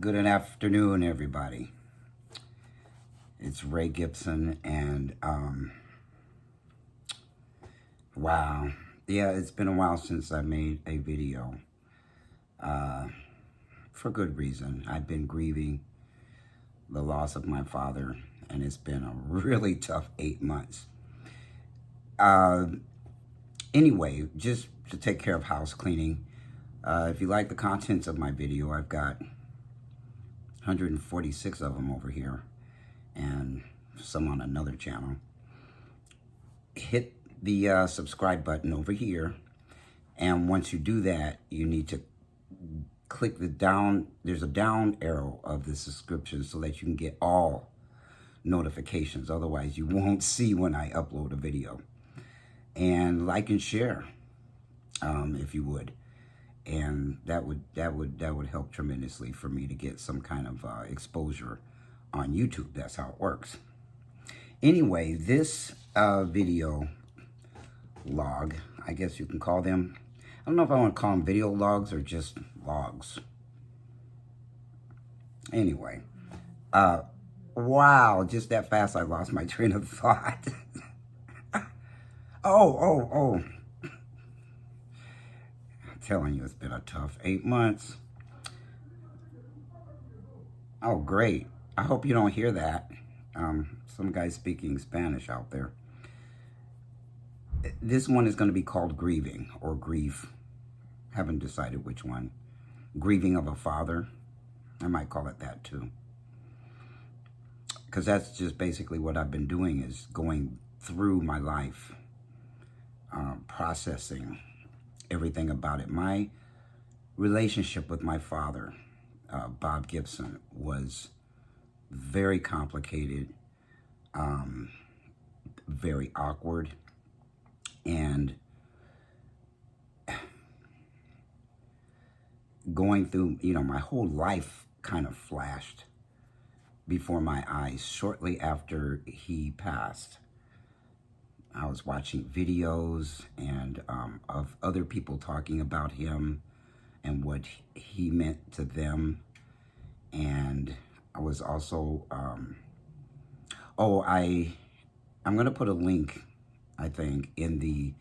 Good afternoon, everybody. It's Ray Gibson, and wow, yeah, it's been a while since I made a video. For good reason. I've been grieving the loss of my father, and it's been a really tough 8 months. Anyway, just to take care of house cleaning. If you like the contents of my video, I've got 146 of them over here and some on another channel. Hit the subscribe button over here, and once you do that, you need to click the down, there's a down arrow of the subscription so that you can get all notifications. Otherwise you won't see when I upload a video. And like and share if you would. And that would help tremendously for me to get some kind of exposure on YouTube. That's how it works. Anyway, this video log, I guess you can call them. I don't know if I want to call them video logs or just logs. Anyway, wow, just that fast I lost my train of thought. Oh. Telling you, it's been a tough 8 months. Oh, great. I hope you don't hear that. Some guy speaking Spanish out there. This one is going to be called Grieving or Grief. Haven't decided which one. Grieving of a father. I might call it that too. Because that's just basically what I've been doing, is going through my life, processing everything about it. My relationship with my father, Bob Gibson, was very complicated, very awkward, and going through, my whole life kind of flashed before my eyes shortly after he passed. I was watching videos and of other people talking about him and what he meant to them. And I was also, I'm going to put a link, I think, in the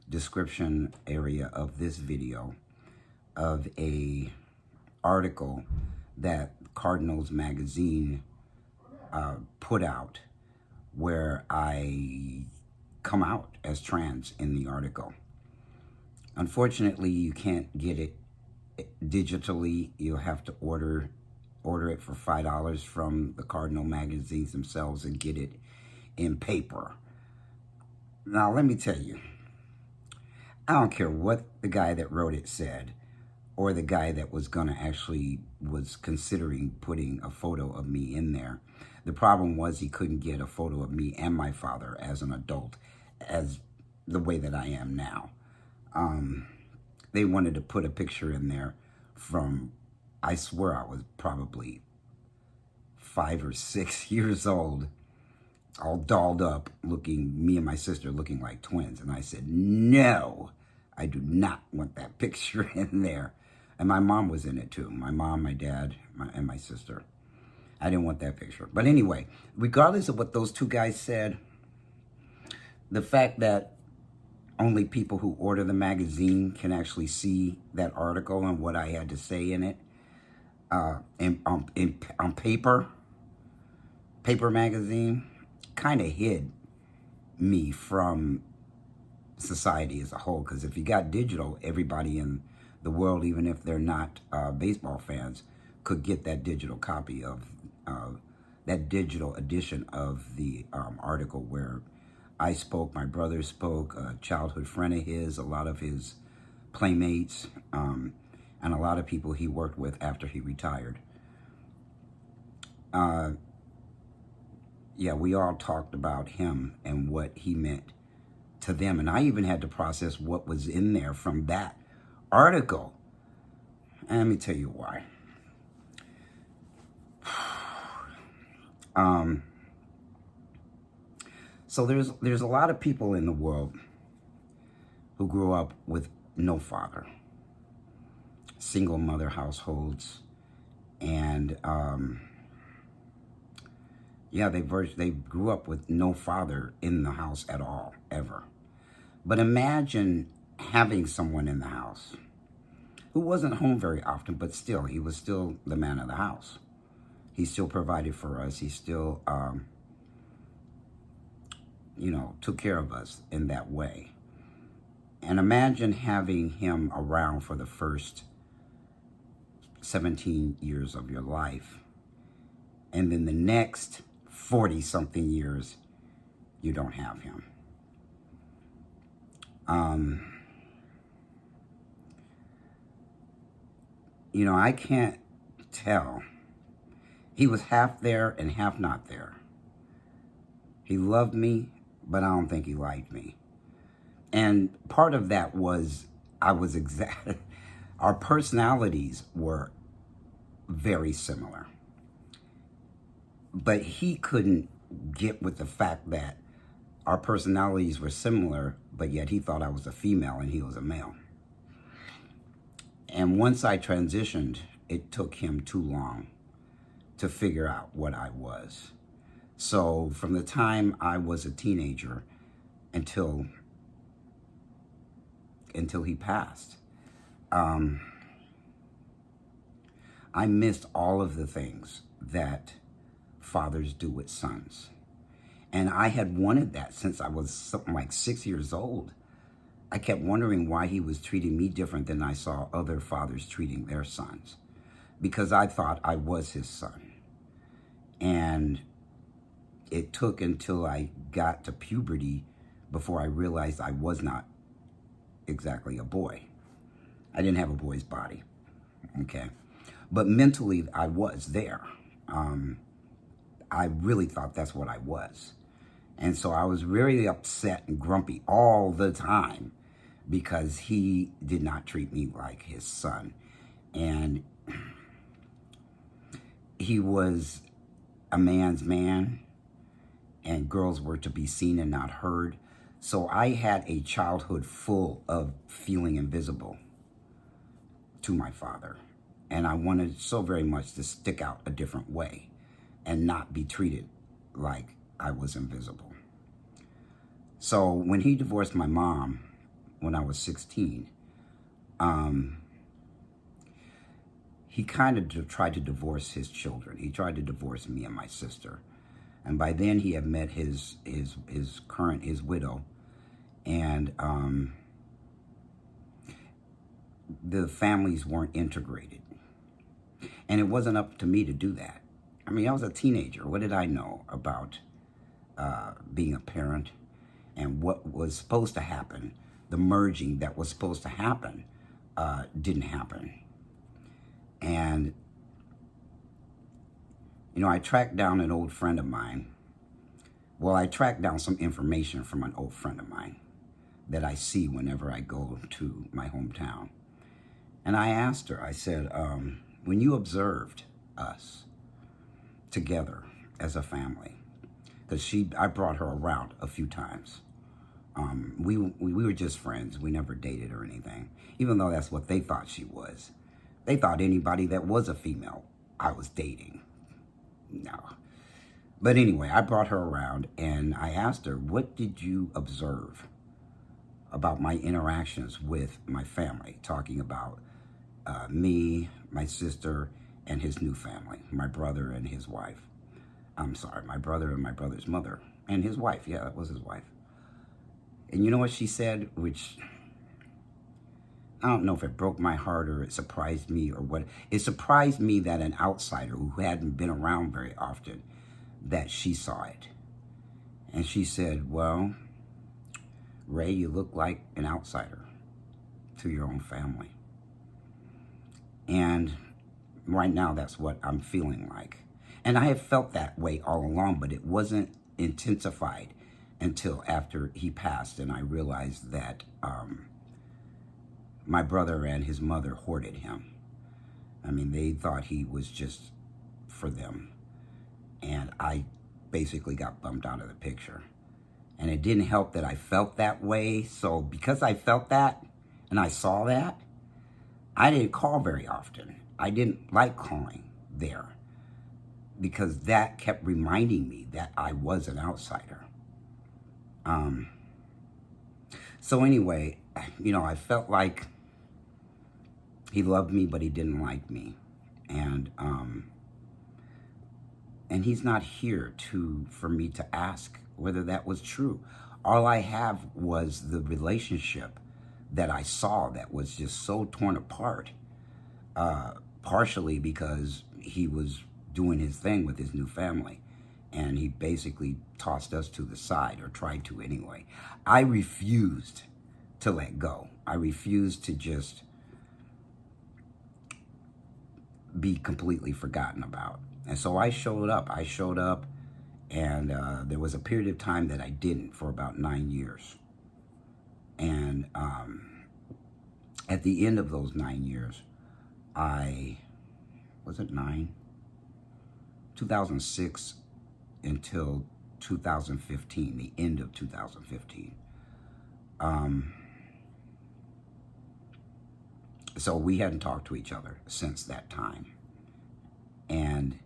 description area of this video of a article that Cardinals magazine put out, where I come out as trans in the article. Unfortunately, you can't get it digitally. You'll have to order it for $5 from the Cardinal magazines themselves and get it in paper. Now, let me tell you, I don't care what the guy that wrote it said, or the guy that was considering putting a photo of me in there. The problem was he couldn't get a photo of me and my father as an adult, as the way that I am now. They wanted to put a picture in there from, I swear I was probably 5 or 6 years old, all dolled up, me and my sister looking like twins. And I said, no, I do not want that picture in there. And my mom was in it too. My mom, my dad, and my sister. I didn't want that picture. But anyway, regardless of what those two guys said, the fact that only people who order the magazine can actually see that article and what I had to say in it, on paper magazine, kind of hid me from society as a whole. Because if you got digital, everybody in the world, even if they're not baseball fans, could get that digital copy of that digital edition of the article where I spoke, my brother spoke, a childhood friend of his, a lot of his playmates, and a lot of people he worked with after he retired. Yeah, we all talked about him and what he meant to them. And I even had to process what was in there from that article. And let me tell you why. So there's a lot of people in the world who grew up with no father. Single mother households, And yeah, they grew up with no father in the house at all, ever. But imagine having someone in the house who wasn't home very often, but still, he was still the man of the house. He still provided for us. He still, took care of us in that way. And imagine having him around for the first 17 years of your life. And then the next 40 something years, you don't have him. I can't tell. He was half there and half not there. He loved me, but I don't think he liked me. And part of that was our personalities were very similar. But he couldn't get with the fact that our personalities were similar, but yet he thought I was a female and he was a male. And once I transitioned, it took him too long to figure out what I was. So from the time I was a teenager until he passed, I missed all of the things that fathers do with sons. And I had wanted that since I was something like 6 years old. I kept wondering why he was treating me different than I saw other fathers treating their sons, because I thought I was his son. And it took until I got to puberty before I realized I was not exactly a boy. I didn't have a boy's body, okay? But mentally, I was there. I really thought that's what I was. And so I was really upset and grumpy all the time because he did not treat me like his son. And he was a man's man, and girls were to be seen and not heard. So I had a childhood full of feeling invisible to my father. And I wanted so very much to stick out a different way and not be treated like I was invisible. So when he divorced my mom when I was 16, he kind of tried to divorce his children. He tried to divorce me and my sister. And by then he had met his widow, and the families weren't integrated. And it wasn't up to me to do that. I mean, I was a teenager. What did I know about being a parent and what was supposed to happen? The merging that was supposed to happen didn't happen. And, I tracked down an old friend of mine. Well, I tracked down some information from an old friend of mine that I see whenever I go to my hometown. And I asked her, I said, when you observed us together as a family, because I brought her around a few times. We were just friends. We never dated or anything, even though that's what they thought she was. They thought anybody that was a female I was dating. No. But anyway, I brought her around and I asked her, what did you observe about my interactions with my family? Talking about me, my sister, and his new family, my brother and his wife. I'm sorry, my brother and my brother's mother and his wife. Yeah, that was his wife. And you know what she said, which I don't know if it broke my heart or it surprised me or what. It surprised me that an outsider who hadn't been around very often, that she saw it. And she said, well, Ray, you look like an outsider to your own family. And right now, that's what I'm feeling like. And I have felt that way all along, but it wasn't intensified until after he passed. And I realized that my brother and his mother hoarded him. I mean, they thought he was just for them. And I basically got bumped out of the picture. And it didn't help that I felt that way. So because I felt that and I saw that, I didn't call very often. I didn't like calling there, because that kept reminding me that I was an outsider. So anyway, I felt like he loved me, but he didn't like me. And he's not here for me to ask whether that was true. All I have was the relationship that I saw that was just so torn apart, partially because he was doing his thing with his new family, and he basically tossed us to the side, or tried to anyway. I refused to let go. I refused to just be completely forgotten about. And so I showed up. And there was a period of time that I didn't, for about 9 years. And at the end of those 9 years, was it 9? 2006 until 2015, the end of 2015. So we hadn't talked to each other since that time. And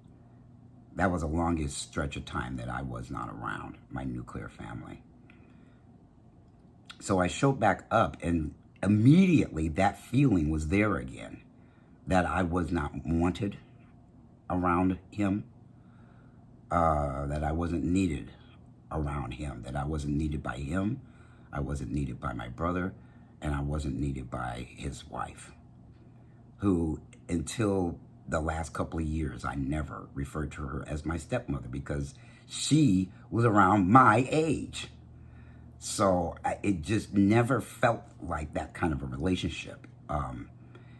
that was the longest stretch of time that I was not around my nuclear family. So I showed back up, and immediately that feeling was there again, that I was not wanted around him, that I wasn't needed around him, that I wasn't needed by him, I wasn't needed by my brother, and I wasn't needed by his wife, who, until the last couple of years, I never referred to her as my stepmother, because she was around my age. So it just never felt like that kind of a relationship.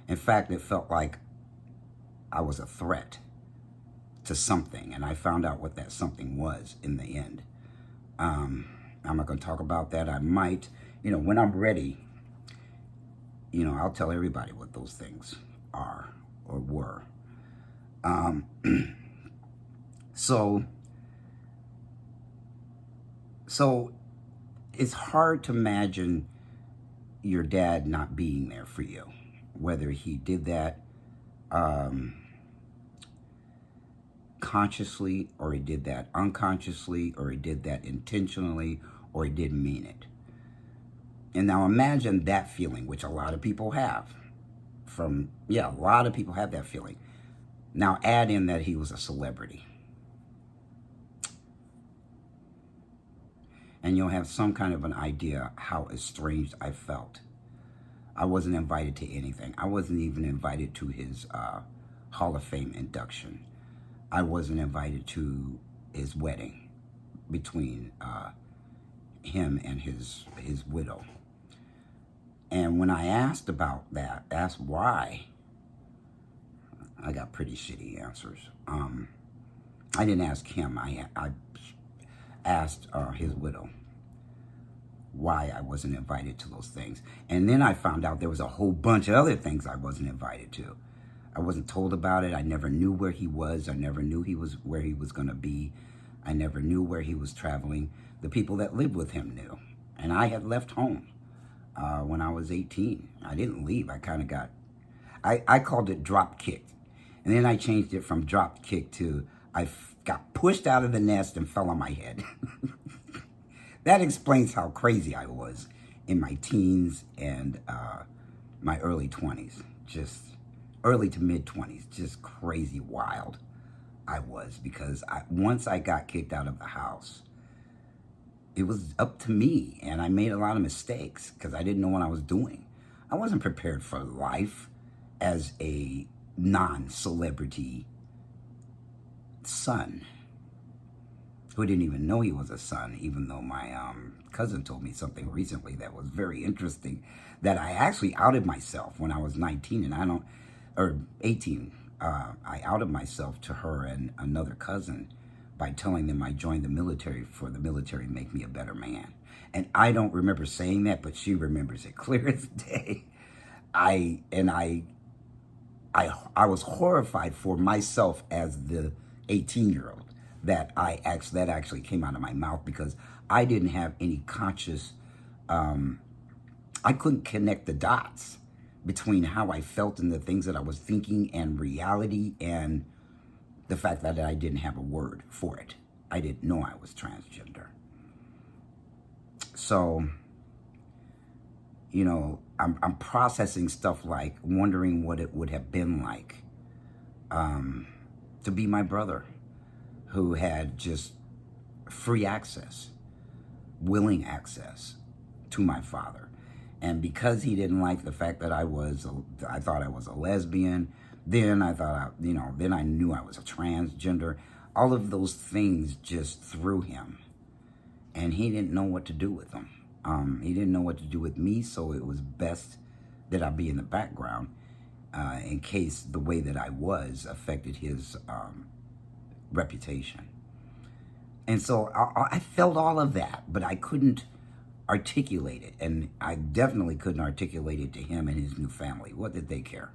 In fact, it felt like I was a threat to something, and I found out what that something was in the end. I'm not going to talk about that. I might, when I'm ready, I'll tell everybody what those things are or were. So it's hard to imagine your dad not being there for you, whether he did that consciously, or he did that unconsciously, or he did that intentionally, or he didn't mean it. And now imagine that feeling, which a lot of people have. A lot of people have that feeling. Now add in that he was a celebrity, and you'll have some kind of an idea how estranged I felt. I wasn't invited to anything. I wasn't even invited to his Hall of Fame induction. I wasn't invited to his wedding between him and his widow. And when I asked about that, asked why, I got pretty shitty answers. I didn't ask him. I asked his widow why I wasn't invited to those things. And then I found out there was a whole bunch of other things I wasn't invited to. I wasn't told about it. I never knew where he was. I never knew where he was going to be. I never knew where he was traveling. The people that lived with him knew. And I had left home when I was 18. I didn't leave. I kind of got, I called it drop kicked. And then I changed it from drop kick to I got pushed out of the nest and fell on my head. That explains how crazy I was in my teens and my early 20s. Just early to mid 20s. Just crazy wild I was, because once I got kicked out of the house, it was up to me, and I made a lot of mistakes because I didn't know what I was doing. I wasn't prepared for life as a non-celebrity son who didn't even know he was a son, even though my cousin told me something recently that was very interesting, that I actually outed myself when I was 19 or 18. I outed myself to her and another cousin by telling them I joined the military for the military to make me a better man. And I don't remember saying that, but she remembers it clear as day. I was horrified for myself as the 18-year-old that actually came out of my mouth, because I didn't have any conscious, I couldn't connect the dots between how I felt and the things that I was thinking and reality. And the fact that I didn't have a word for it. I didn't know I was transgender. So, you know, I'm processing stuff like wondering what it would have been like to be my brother, who had just free access, willing access to my father. And because he didn't like the fact that I thought I was a lesbian, then I thought, then I knew I was a transgender. All of those things just threw him. And he didn't know what to do with them. He didn't know what to do with me, so it was best that I be in the background in case the way that I was affected his reputation. And so I felt all of that, but I couldn't articulate it. And I definitely couldn't articulate it to him and his new family. What did they care?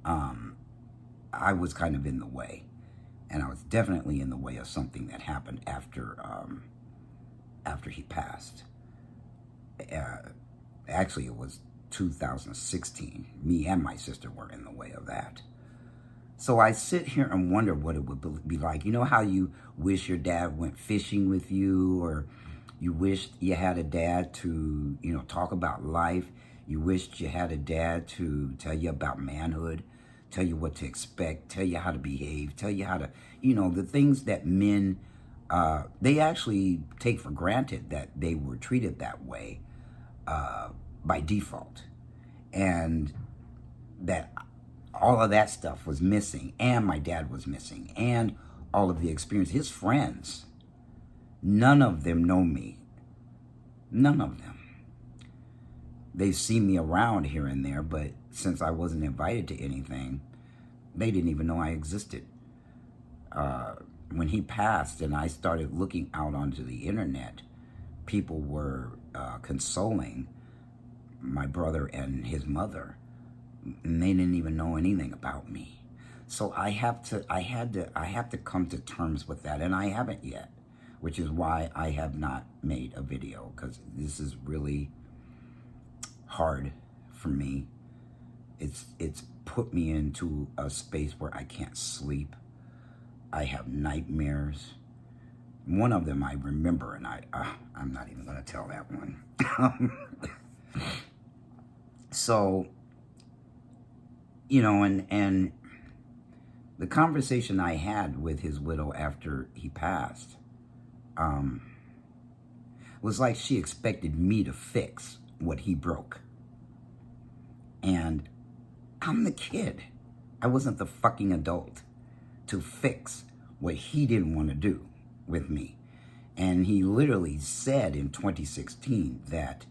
I was kind of in the way. And I was definitely in the way of something that happened after he passed. Actually, it was 2016. Me and my sister were in the way of that. So I sit here and wonder what it would be like. You know how you wish your dad went fishing with you, or you wished you had a dad to, talk about life. You wished you had a dad to tell you about manhood, tell you what to expect, tell you how to behave, tell you how to, the things that men, they actually take for granted that they were treated that way by default. And that all of that stuff was missing, and my dad was missing, and all of the experience. His friends, none of them know me. None of them. They've seen me around here and there, but since I wasn't invited to anything, they didn't even know I existed. When he passed and I started looking out onto the internet, people were consoling my brother and his mother, and they didn't even know anything about me. So I had to come to terms with that, and I haven't yet, which is why I have not made a video, because this is really hard for me. It's put me into a space where I can't sleep. I have nightmares. One of them I remember, and I'm not even going to tell that one. So, and the conversation I had with his widow after he passed was like she expected me to fix what he broke. And I'm the kid. I wasn't the fucking adult to fix what he didn't want to do with me. And he literally said in 2016 that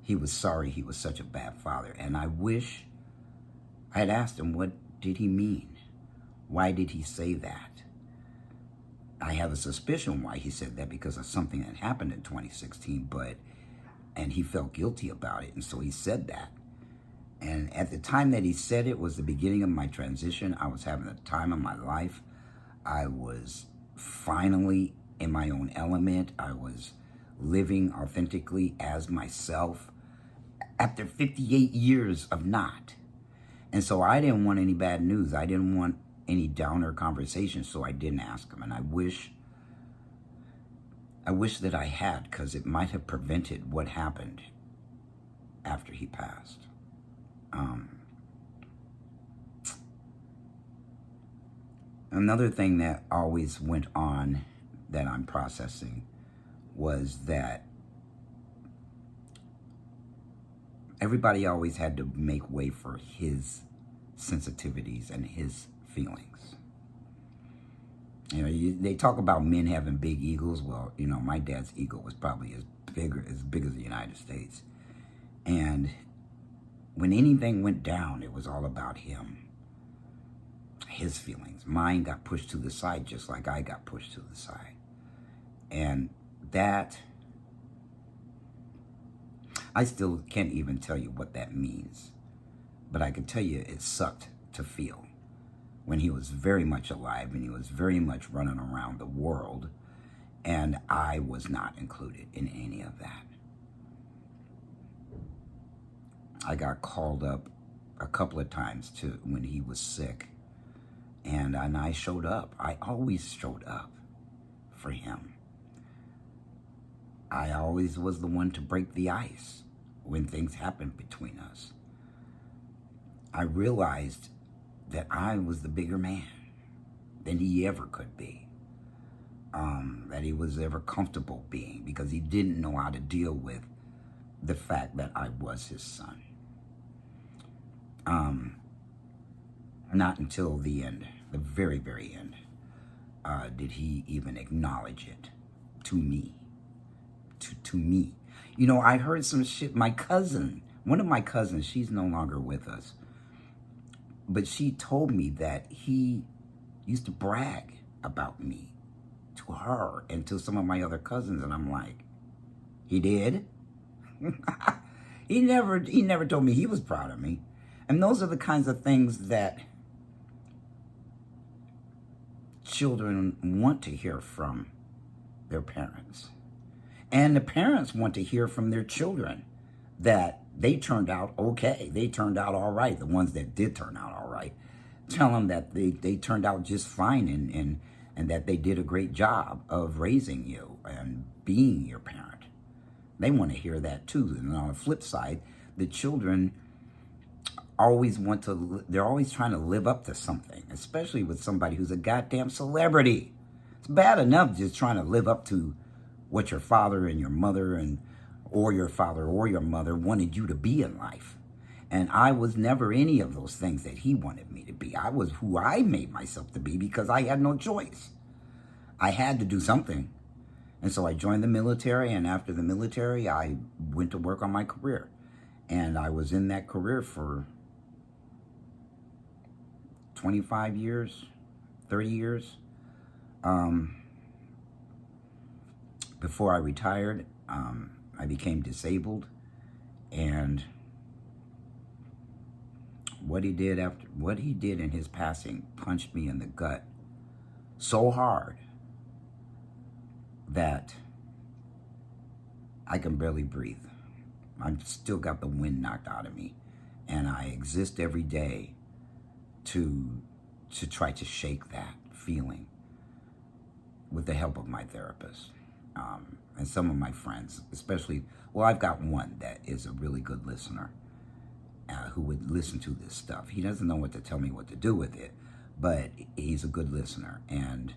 he was sorry he was such a bad father. And I wish I had asked him, what did he mean? Why did he say that? I have a suspicion why he said that, because of something that happened in 2016, and he felt guilty about it, and so he said that. And at the time that he said it was the beginning of my transition. I was having the time of my life. I was finally in my own element. I was living authentically as myself after 58 years of not. And so I didn't want any bad news. I didn't want any downer conversation, so I didn't ask him. And I wish that I had, because it might have prevented what happened after he passed. Another thing that always went on that I'm processing was that everybody always had to make way for his sensitivities and his feelings. They talk about men having big egos. Well, my dad's ego was probably as big as the United States. And when anything went down, it was all about him, his feelings. Mine got pushed to the side just like I got pushed to the side. And that, I still can't even tell you what that means. But I can tell you it sucked to feel when he was very much alive and he was very much running around the world, and I was not included in any of that. I got called up a couple of times to when he was sick, And I showed up. I always showed up for him. I always was the one to break the ice when things happened between us. I realized that I was the bigger man than he ever could be. That he was ever comfortable being, because he didn't know how to deal with the fact that I was his son. Not until the end, the very, very end, did he even acknowledge it to me. To me. You know, I heard some shit. My cousin, one of my cousins, she's no longer with us, but she told me that he used to brag about me to her and to some of my other cousins, and I'm like, he did? He never told me he was proud of me. And those are the kinds of things that children want to hear from their parents. And the parents want to hear from their children that they turned out okay. They turned out all right. The ones that did turn out all right. Tell them that they turned out just fine and that they did a great job of raising you and being your parent. They want to hear that too. And on the flip side, the children always they're always trying to live up to something, especially with somebody who's a goddamn celebrity. It's bad enough just trying to live up to what your father and your mother or your father or your mother wanted you to be in life. And I was never any of those things that he wanted me to be. I was who I made myself to be because I had no choice. I had to do something. And so I joined the military, and after the military, I went to work on my career. And I was in that career for 25 years, 30 years. Before I retired, I became disabled, and what he did in his passing punched me in the gut so hard that I can barely breathe. I've still got the wind knocked out of me, and I exist every day to try to shake that feeling with the help of my therapist. And some of my friends, especially, well, I've got one that is a really good listener who would listen to this stuff. He doesn't know what to tell me what to do with it, but he's a good listener. And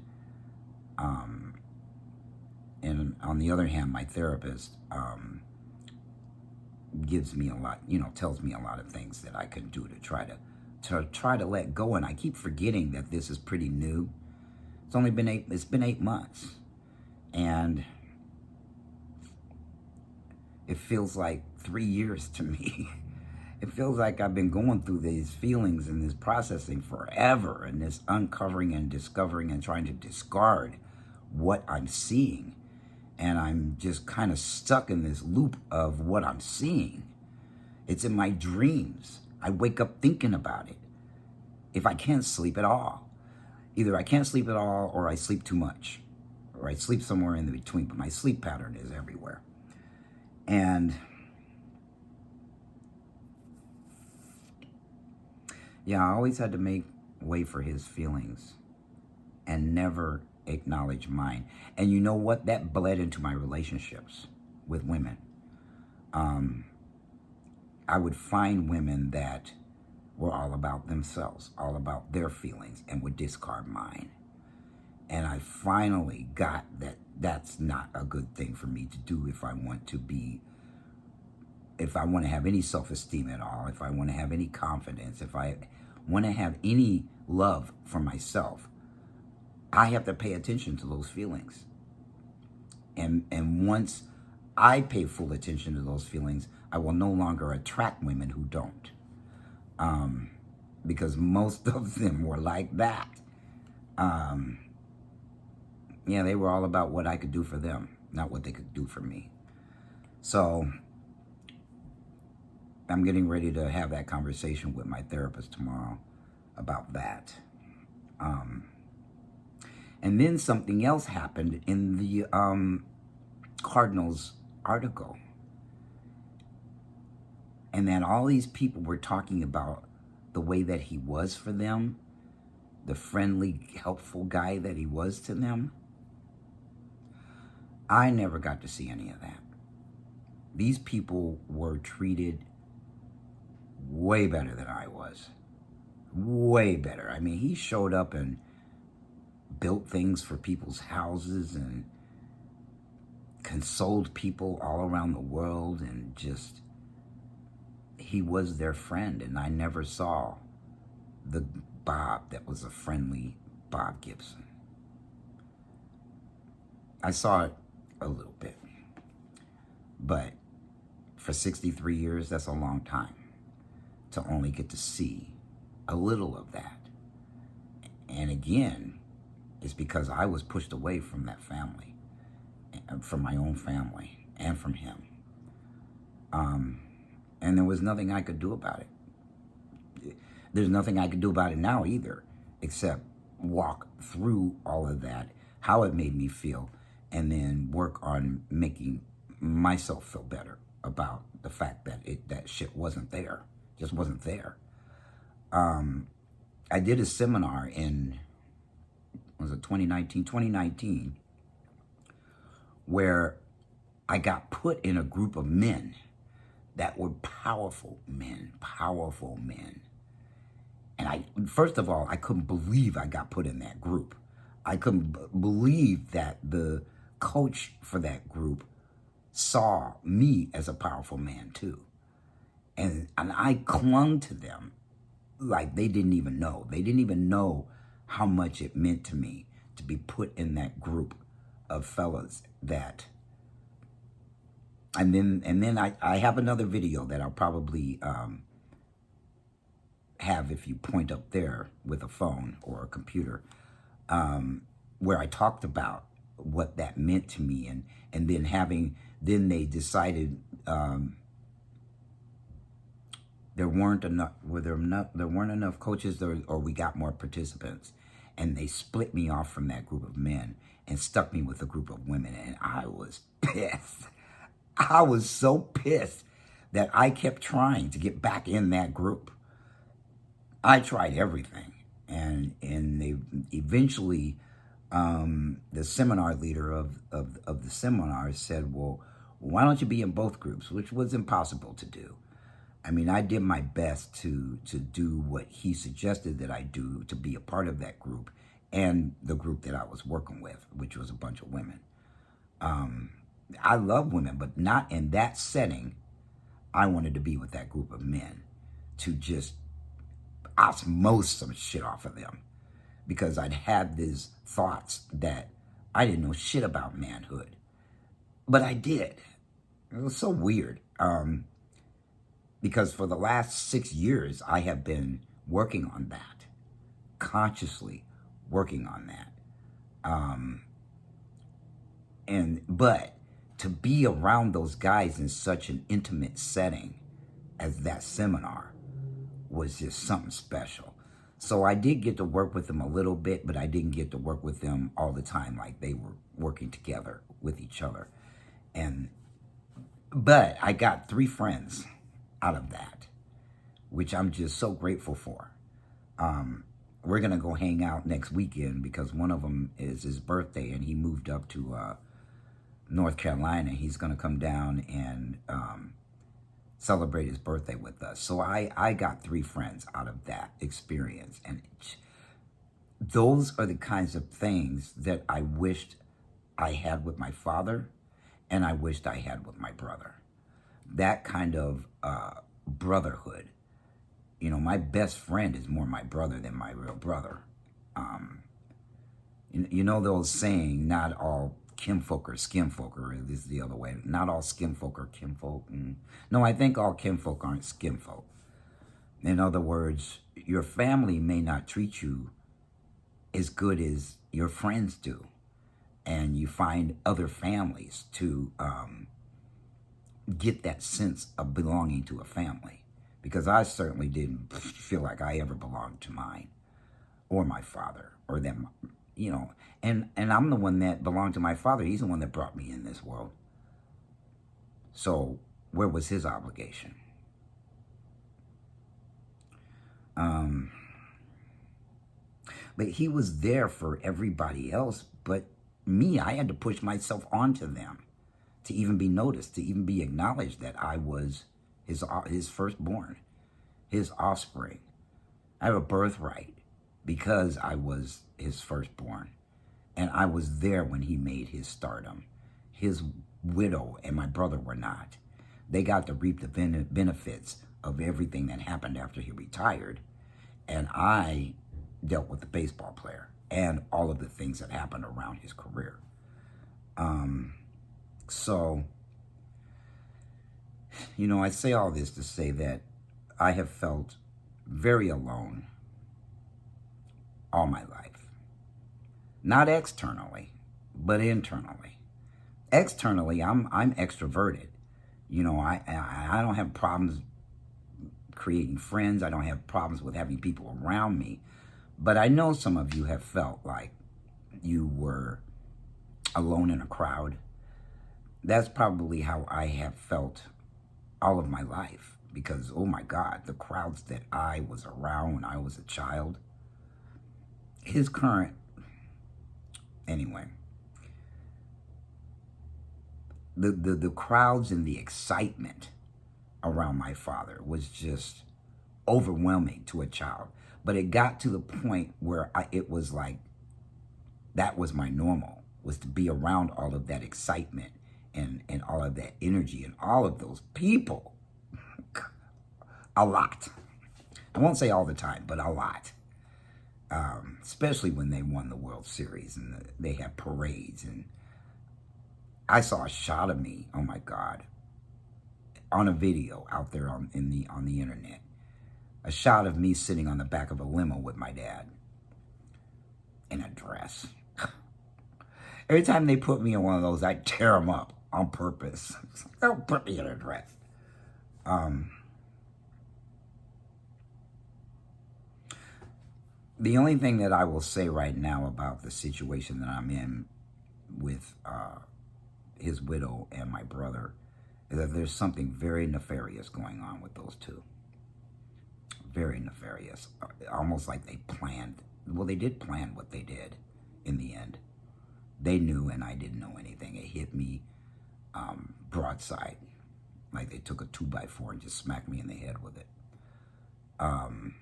on the other hand, my therapist gives me a lot, tells me a lot of things that I can do to try to let go. And I keep forgetting that this is pretty new. It's been 8 months. And it feels like 3 years to me. It feels like I've been going through these feelings and this processing forever, and this uncovering and discovering and trying to discard what I'm seeing. And I'm just kind of stuck in this loop of what I'm seeing. It's in my dreams. I wake up thinking about it. If I can't sleep at all. Either I can't sleep at all, or I sleep too much. Or I sleep somewhere in the between, but my sleep pattern is everywhere. And yeah, I always had to make way for his feelings and never acknowledge mine. And you know what? That bled into my relationships with women. I would find women that were all about themselves, all about their feelings, and would discard mine. And I finally got that that's not a good thing for me to do if I want to have any self-esteem at all, if I want to have any confidence, if I want to have any love for myself. I have to pay attention to those feelings. And once I pay full attention to those feelings, I will no longer attract women who don't. Because most of them were like that. Yeah, they were all about what I could do for them, not what they could do for me. So I'm getting ready to have that conversation with my therapist tomorrow about that. And then something else happened in the Cardinals article. And then all these people were talking about the way that he was for them, the friendly, helpful guy that he was to them, I never got to see any of that. These people were treated way better than I was. Way better. I mean, he showed up and built things for people's houses and consoled people all around the world, and just, he was their friend. And I never saw the Bob that was a friendly Bob Gibson. I saw it a little bit, but for 63 years, that's a long time to only get to see a little of that. And again, it's because I was pushed away from that family, from my own family, and from him. And there was nothing I could do about it. There's nothing I could do about it now either, except walk through all of that, how it made me feel, and then work on making myself feel better about the fact that that shit wasn't there, just wasn't there. I did a seminar in, was it 2019, where I got put in a group of men that were powerful men. And first of all, I couldn't believe I got put in that group. I couldn't believe that the coach for that group saw me as a powerful man too. And I clung to them like they didn't even know. They didn't even know how much it meant to me to be put in that group of fellas that, and then I have another video that I'll probably have if you point up there with a phone or a computer, where I talked about what that meant to me, and then they decided there weren't enough coaches, or we got more participants, and they split me off from that group of men and stuck me with a group of women, and I was pissed. I was so pissed that I kept trying to get back in that group. I tried everything, and they eventually, the seminar leader of the seminar said, well, why don't you be in both groups, which was impossible to do. I mean, I did my best to do what he suggested that I do, to be a part of that group and the group that I was working with, which was a bunch of women. I love women, but not in that setting. I wanted to be with that group of men to just osmose some shit off of them, because I'd had these thoughts that I didn't know shit about manhood, but I did. It was so weird, because for the last 6 years, I have been working on that, consciously working on that. But to be around those guys in such an intimate setting as that seminar was just something special. So I did get to work with them a little bit, but I didn't get to work with them all the time like they were working together with each other. But I got 3 friends out of that, which I'm just so grateful for. We're going to go hang out next weekend because one of them is his birthday, and he moved up to North Carolina. He's going to come down and celebrate his birthday with us. So I got 3 friends out of that experience. And those are the kinds of things that I wished I had with my father, and I wished I had with my brother. That kind of brotherhood. You know, my best friend is more my brother than my real brother. You know the old saying, not all kinfolk are skinfolk, or this is the other way. Not all skinfolk are kinfolk. No, I think all kinfolk aren't skinfolk. In other words, your family may not treat you as good as your friends do. And you find other families to get that sense of belonging to a family. Because I certainly didn't feel like I ever belonged to mine, or my father, or them, you know. And I'm the one that belonged to my father. He's the one that brought me in this world. So where was his obligation? But he was there for everybody else. But me, I had to push myself onto them to even be noticed, to even be acknowledged that I was his firstborn, his offspring. I have a birthright because I was his firstborn. And I was there when he made his stardom. His widow and my brother were not. They got to reap the benefits of everything that happened after he retired. And I dealt with the baseball player and all of the things that happened around his career. So, I say all this to say that I have felt very alone all my life. Not externally, but internally. Externally, I'm extroverted. I don't have problems creating friends. I don't have problems with having people around me. But I know some of you have felt like you were alone in a crowd. That's probably how I have felt all of my life. Because, oh my God, the crowds that I was around when I was a child. Anyway. The crowds and the excitement around my father was just overwhelming to a child. But it got to the point where it was like, that was my normal, was to be around all of that excitement and all of that energy and all of those people. A lot. I won't say all the time, but a lot. Especially when they won the World Series and they had parades. And I saw a shot of me, oh my God, on a video out there on the internet. A shot of me sitting on the back of a limo with my dad in a dress. Every time they put me in one of those, I tear them up on purpose. Don't put me in a dress. The only thing that I will say right now about the situation that I'm in with his widow and my brother is that there's something very nefarious going on with those two. Very nefarious. Almost like they planned. Well, they did plan what they did in the end. They knew and I didn't know anything. It hit me broadside. Like they took a 2x4 and just smacked me in the head with it. And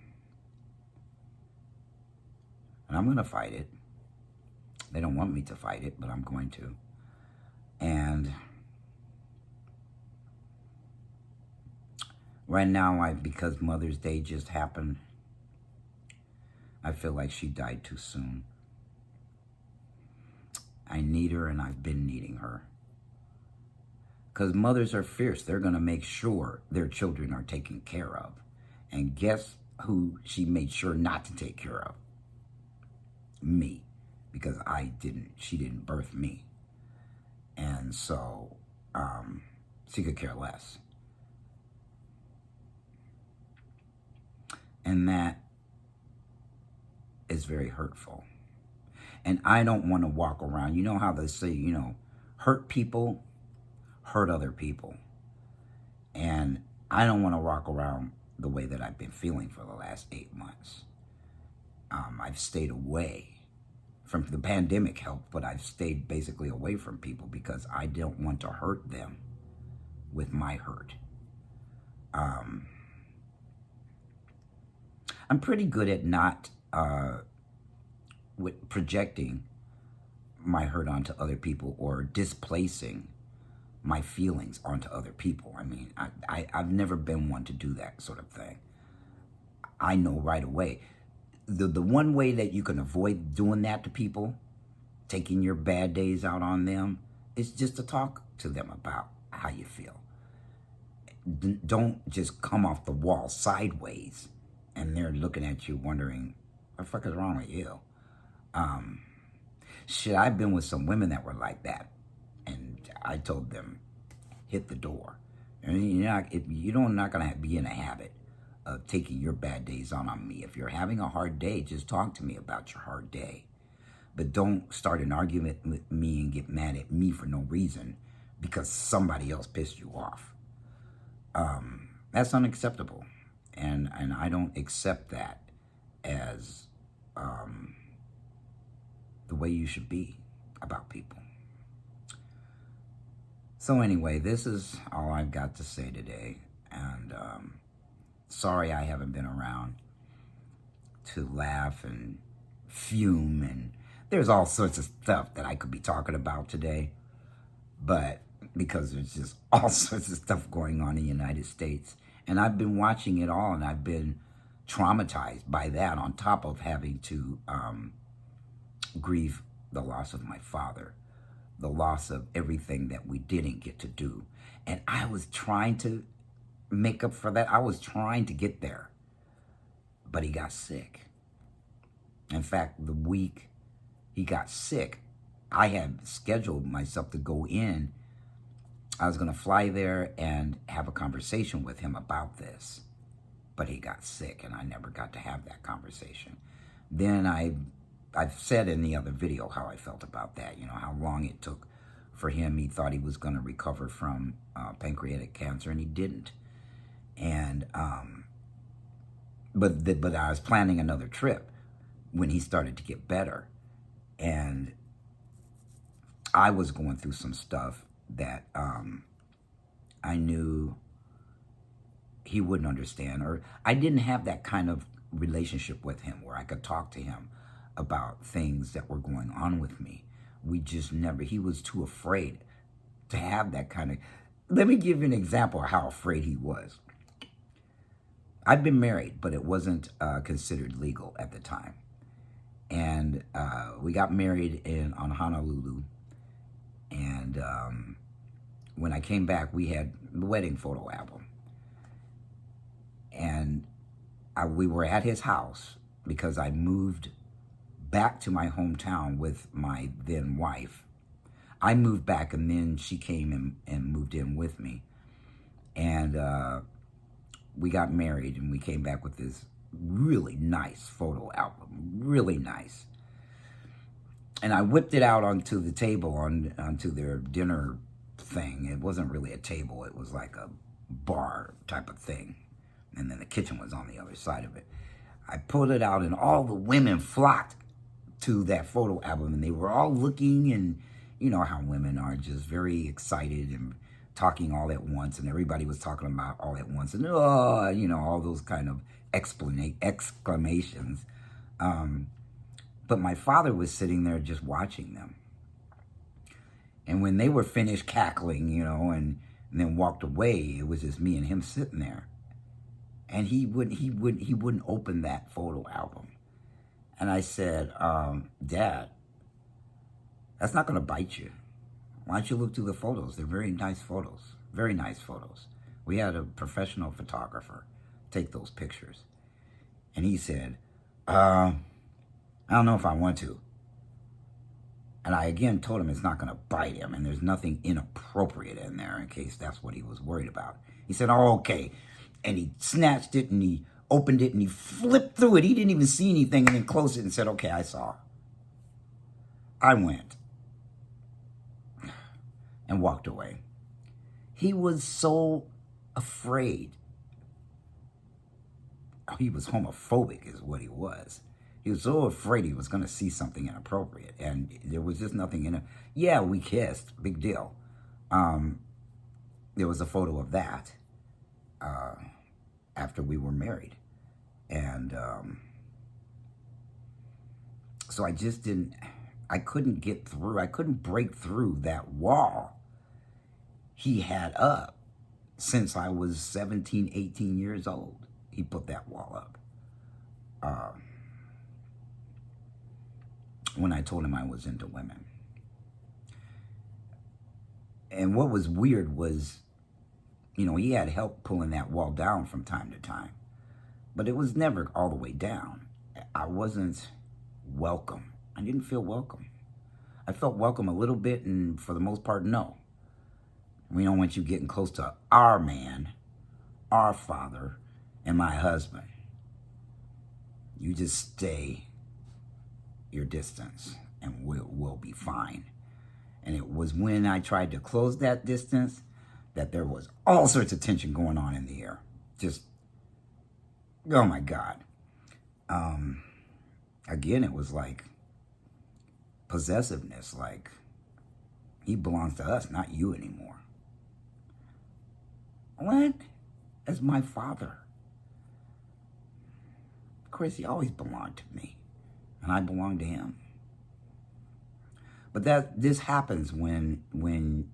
I'm going to fight it. They don't want me to fight it, but I'm going to. And right now, because Mother's Day just happened, I feel like she died too soon. I need her and I've been needing her. Because mothers are fierce. They're going to make sure their children are taken care of. And guess who she made sure not to take care of? Me. Because she didn't birth me. And so, she could care less. And that is very hurtful. And I don't want to walk around. You know how they say, hurt people hurt other people. And I don't want to walk around the way that I've been feeling for the last 8 months. I've stayed away from the pandemic helped, but I've stayed basically away from people because I don't want to hurt them with my hurt. I'm pretty good at not with projecting my hurt onto other people or displacing my feelings onto other people. I mean, I've never been one to do that sort of thing. I know right away. The one way that you can avoid doing that to people, taking your bad days out on them, is just to talk to them about how you feel. Don't just come off the wall sideways and they're looking at you wondering, what the fuck is wrong with you? Shit, I've been with some women that were like that. And I told them, hit the door. And you're not going to be in a habit of taking your bad days on me. If you're having a hard day, just talk to me about your hard day. But don't start an argument with me and get mad at me for no reason because somebody else pissed you off. That's unacceptable. And I don't accept that as the way you should be about people. So anyway, this is all I've got to say today. And sorry I haven't been around to laugh and fume. And there's all sorts of stuff that I could be talking about today. But because there's just all sorts of stuff going on in the United States. And I've been watching it all, and I've been traumatized by that, on top of having to grieve the loss of my father, the loss of everything that we didn't get to do. And I was trying to make up for that. I was trying to get there. But he got sick. In fact, the week he got sick, I had scheduled myself to go in. I was going to fly there and have a conversation with him about this. But he got sick, and I never got to have that conversation. Then I've said in the other video how I felt about that, you know, how long it took for him. He thought he was going to recover from pancreatic cancer, and he didn't. And but I was planning another trip when he started to get better, and I was going through some stuff that I knew he wouldn't understand, or I didn't have that kind of relationship with him where I could talk to him about things that were going on with me. We just never, he was too afraid to have that kind of, let me give you an example of how afraid he was. I'd been married, but it wasn't considered legal at the time. And we got married on Honolulu. And when I came back, we had the wedding photo album. And we were at his house because I moved back to my hometown with my then wife. I moved back, and then she came and moved in with me. And we got married, and we came back with this really nice photo album, really nice. And I whipped it out onto the table, onto their dinner thing. It wasn't really a table. It was like a bar type of thing. And then the kitchen was on the other side of it. I pulled it out, and all the women flocked to that photo album, and they were all looking, and you know how women are, just very excited and talking all at once, and everybody was talking about all at once, and you know, all those kind of exclamations. But my father was sitting there just watching them. And when they were finished cackling, you know, and then walked away, it was just me and him sitting there. And he wouldn't open that photo album. And I said, Dad, that's not going to bite you. Why don't you look through the photos? They're very nice photos. Very nice photos. We had a professional photographer take those pictures. And he said, I don't know if I want to. And I again told him it's not going to bite him, and there's nothing inappropriate in there, in case that's what he was worried about. He said, oh, okay. And he snatched it, and he opened it, and he flipped through it. He didn't even see anything, and then closed it and said, okay, I saw. I went and walked away. He was so afraid. He was homophobic is what he was. He was so afraid he was going to see something inappropriate. And there was just nothing in it. Yeah, we kissed. Big deal. There was a photo of that after we were married. And so I just didn't, I couldn't get through. I couldn't break through that wall he had up since I was 17, 18 years old. He put that wall up. When I told him I was into women. And what was weird was, you know, he had help pulling that wall down from time to time. But it was never all the way down. I wasn't welcome. I didn't feel welcome. I felt welcome a little bit, and for the most part, no. We don't want you getting close to our man, our father, and my husband. You just stay your distance, and we'll be fine. And it was when I tried to close that distance that there was all sorts of tension going on in the air. Just, oh my God. Again, it was like possessiveness, like he belongs to us, not you anymore. What? As my father. Of course, he always belonged to me, and I belong to him. But this happens when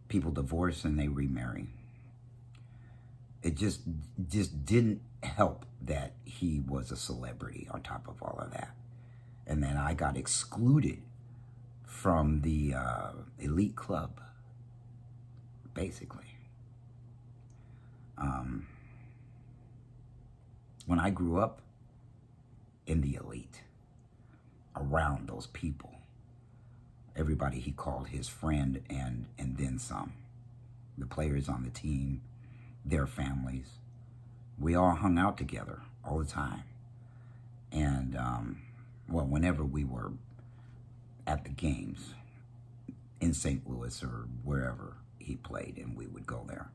people divorce and they remarry. It just didn't help that he was a celebrity on top of all of that. And then I got excluded from the elite club, basically. When I grew up in the elite, around those people, everybody he called his friend and then some. The players on the team, their families, we all hung out together all the time. And, well, whenever we were at the games in St. Louis or wherever he played, and we would go there.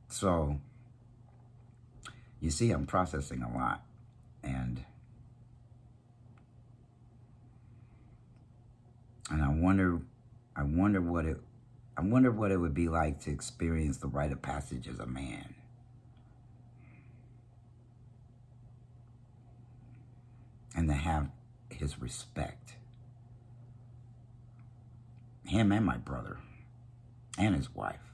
So, you see, I'm processing a lot, and I wonder what it would be like to experience the rite of passage as a man. And to have his respect. Him and my brother and his wife.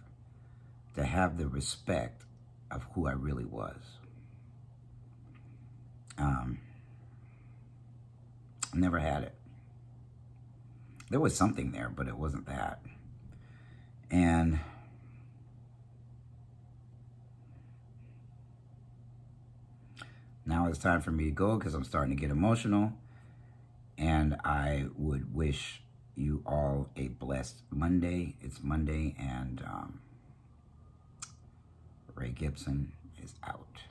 To have the respect of who I really was. Never had it. There was something there, but it wasn't that. And now it's time for me to go because I'm starting to get emotional. And I would wish you all a blessed Monday. It's Monday, and Ray Gibson is out.